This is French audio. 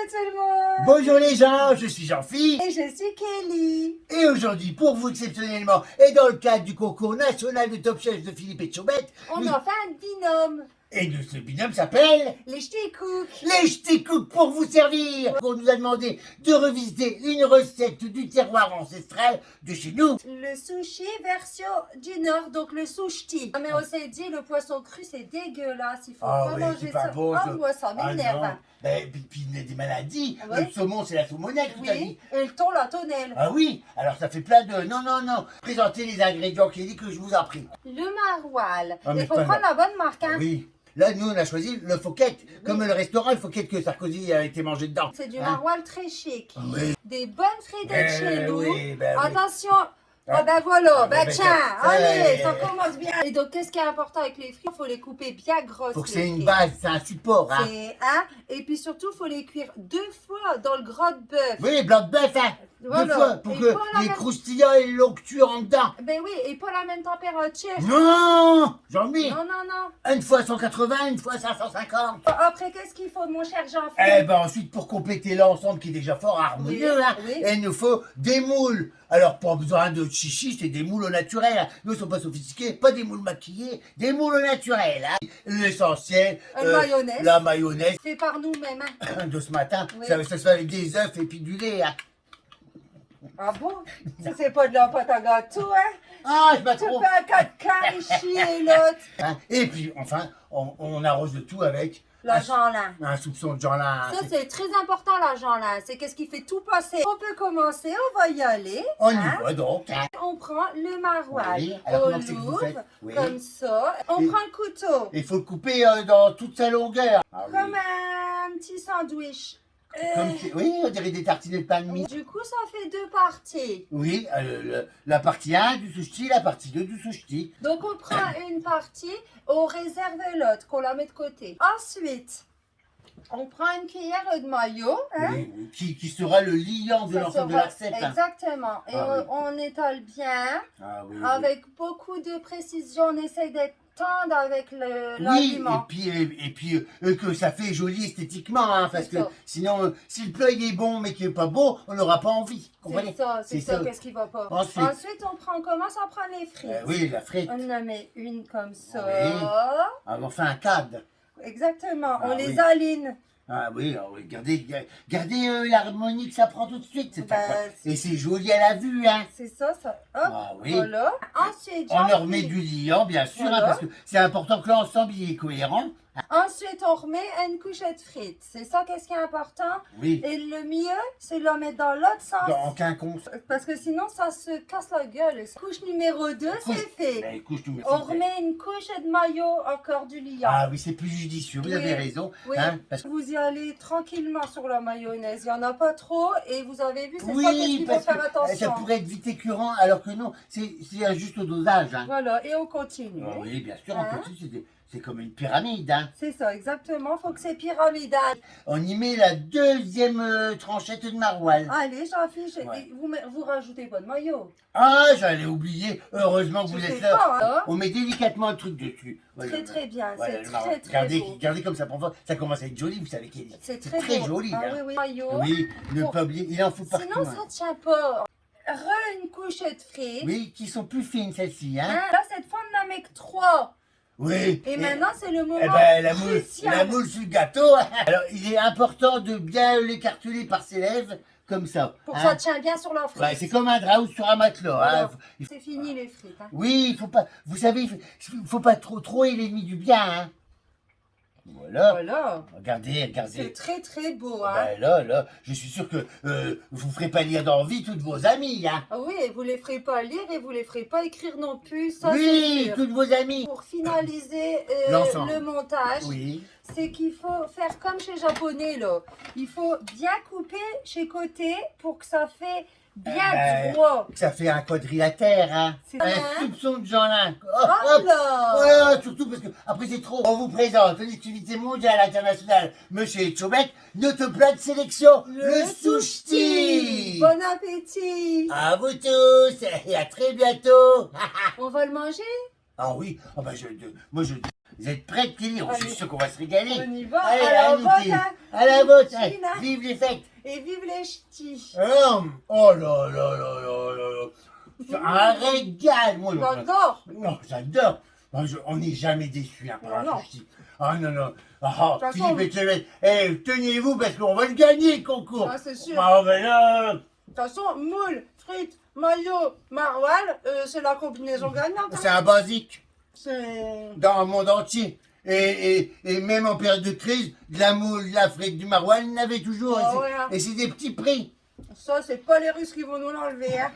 tout le monde. Bonjour les gens, je suis Jean-Philippe. Et je suis Kelly. Et aujourd'hui, pour vous exceptionnellement, et dans le cadre du concours national de Top Chef de Philippe et de Chaubette, On a fait un binôme. et de ce binôme s'appelle Les ch'tis cook. les Ch'tis Cook pour vous servir. On nous a demandé de revisiter une recette du terroir ancestral de chez nous. Le sushi version du Nord, donc le sushi. Mais on s'est dit, le poisson cru, c'est dégueulasse. Il faut Ah pas oui, manger c'est pas ça. bon, Ah, ça. moi, ça Ah m'énerve. non. Ben, puis il y a des maladies. Ouais. Le saumon, c'est la saumonette, tout à Oui, dit. et le thon, la tonnelle. Ah oui, alors ça fait plein de... Non, non, non. Présentez les ingrédients, Kelly, que je vous en prie. Le maroilles. Ah, mais Il faut pas prendre la bonne marque. Hein. Oui. Là, nous, on a choisi le Fouquet, comme le restaurant le Fouquet que Sarkozy a été mangé dedans. C'est du Hein? maroilles très chic. Oui. Des bonnes frites chez nous. oui, ben oui. Attention. Ah. Ah ben voilà, Ah, ben ben, tiens, ben, allez, ça commence bien. Et donc, qu'est-ce qui est important avec les frites? Il faut les couper bien grosses. Faut que les c'est une frites. base, c'est un support, hein. C'est un. Et puis surtout, il faut les cuire 2 fois dans le gras de bœuf. Oui, blanc de bœuf, hein. Voilà. 2 fois, pour Et que pas la les même- croustillants et l'onctueux en dedans. Ben oui, et pas la même température. Non, j'en mets. Non, non, non. Une fois 180, une fois 550. Après, qu'est-ce qu'il faut, mon cher Eh Jean-Philippe? ben ensuite, pour compléter l'ensemble qui est déjà fort harmonieux, Oui, hein, oui. il nous faut des moules. Alors, pas besoin de chichi, c'est des moules au naturel. Hein. Nous, ils sont pas sophistiqués, pas des moules maquillés, des moules au naturel. Hein. L'essentiel, Mayonnaise. la mayonnaise Fait par nous-mêmes. Hein. de ce matin, Oui. ça se fait avec des œufs et puis du lait. Hein. Ah bon? Ça, c'est pas de la pâte à gâteau, hein? Ah, je Tu m'attends. fais un 4 ici et l'autre. Hein. Et puis, enfin, on arrose de tout avec La Jeanlin. un soupçon de Jeanlin. Ça, c'est très important, la Jeanlin. C'est qu'est-ce qui fait tout passer. On peut commencer, on va y aller. On y hein. va donc. Hein. On prend le maroilles. Oui, alors On comment c'est que vous l'ouvre, faites? Oui. comme ça. On Et- prend le couteau. Il faut le couper dans toute sa longueur. Ah oui. Comme un petit sandwich. Oui, on dirait des tartines de pain de mie. Du coup, ça fait 2 parties. Oui, la partie 1 du sushi, la partie 2 du sushi. Donc, on prend une partie, on réserve l'autre, qu'on la met de côté. Ensuite, on prend une cuillère de maillot. Hein? Oui, qui sera le liant de Ça l'ensemble de sera- la recette. Hein. Exactement. Et Ah oui. on étale bien. Ah oui, oui. Avec beaucoup de précision, on essaye d'être tendre avec Oui, l'aliment. et puis que ça fait joli esthétiquement, hein, parce C'est que ça. sinon, si le plat il est bon mais qu'il n'est pas beau, on n'aura pas envie. Comprenez? C'est ça, qu'est-ce qui va pas. Ensuite. On commence à prendre les frites. Oui, la frite. On en met une comme ça. Oui. On fait un cadre. Exactement, Ah on les oui. aligne. Ah oui, regardez l'harmonie que ça prend tout de suite. C'est Ben, incroyable. Et c'est joli à la vue, hein. C'est ça. Hop, Ah oui. voilà. Ensuite, On leur met du liant, bien sûr, Voilà. hein, parce que c'est important que l'ensemble il est cohérent. Ensuite, on remet une couchette frites. C'est ça, qu'est-ce qui est important. Oui, Et le mieux, c'est de la mettre dans l'autre sens. en quinconce. Parce que sinon, ça se casse la gueule. Couche numéro 2, c'est fait. Ben, couche, nous, On merci. remet une couche de maillot, encore du liant. Ah oui, c'est plus judicieux, vous Oui. avez raison. Oui, Hein, parce que... vous y allez tranquillement sur la mayonnaise. Il n'y en a pas trop. Et vous avez vu, c'est ça qu'est-ce Oui, qu'il faut parce faire que ça attention. pourrait être vite écœurant, alors que non, c'est un juste dosage. Hein. Voilà, et on continue. Ah oui, bien sûr, Hein? en continu, c'est comme une pyramide. Hein. C'est ça, exactement. Faut que c'est pyramidal. On y met la deuxième tranchette de maroilles. Allez, Jean-Philippe, Ouais. vous rajoutez pas de maillot. Ah, j'allais oublier. Heureusement que Tu vous fais êtes là. pas, hein? On met délicatement le truc dessus. Voilà, Très, très bien. voilà, C'est le marron. très, très Regardez, beau. regardez comme ça prend forme. Ça commence à être joli, vous savez Kelly. C'est très beau. joli. Ah hein. oui, oui. Maillot. Oui, ne Pour- pas oublier, il en faut partout. Sinon, hein. ça tient pas. Une couchette frites. Oui, qui sont plus fines celles-ci. Hein. Hein? Là, cette fois, on en met que 3. Oui. Et maintenant, c'est le moment Eh ben, la moule crucial. sur le gâteau. Alors, il est important de bien l'écarteler par ses lèvres, comme ça. Pour que hein. ça tient bien sur la frite. Ouais, c'est comme un drap ou sur un matelas. Voilà. Hein. C'est fini les frites. Hein. Oui, il faut pas. Vous savez, il faut pas trop est l'ennemi du bien. Hein. Voilà. Voilà. Regardez. C'est très très beau. Hein. Ben là, je suis sûr que vous ferez pas lire d'envie toutes vos amies. Hein. Ah oui, et vous les ferez pas lire et vous les ferez pas écrire non plus. Ça, Oui, c'est sûr. toutes vos amies. Pour finaliser L'ensemble. le montage, Oui. c'est qu'il faut faire comme chez Japonais là. Il faut bien couper chez côté pour que ça fait bien droit. Ça fait un quadrilatère, hein. C'est Un ça, hein. soupçon de Jeanlin. Oh là. Voilà, surtout parce que après c'est trop. On vous présente l'activité mondiale internationale, Monsieur Chaubette, notre plat de sélection, le sushi. Bon appétit. À vous tous et à très bientôt. On va le manger? Ah oui, moi je Vous êtes prêts, Kelly? Je suis Allez. sûr qu'on va se régaler. On y va. Allez, Alors, à nous, vote, Kelly. hein. À la vote, hein. Chine, hein. Vive les fêtes. Et vive les ch'tis. Oh là là là là là là. C'est un régal, moi. J'adore. Non, j'adore. On n'est jamais déçus hein, par Non, un non. sushi. Ah non, non. Ah, De toute façon, Philippe et Clément, tenez-vous parce qu'on va le gagner, le concours. Ah, c'est sûr. Ah, ben là, De toute façon, moule, frites, maillot, maroilles, c'est la combinaison gagnante. c'est Hein. un basique C'est... dans le monde entier. Et même en période de crise, de la moule, de la frite, du maroilles, il y en avait toujours. Ah et c'est ouais, hein. et c'est des petits prix. Ça, c'est pas les Russes qui vont nous l'enlever. Hein.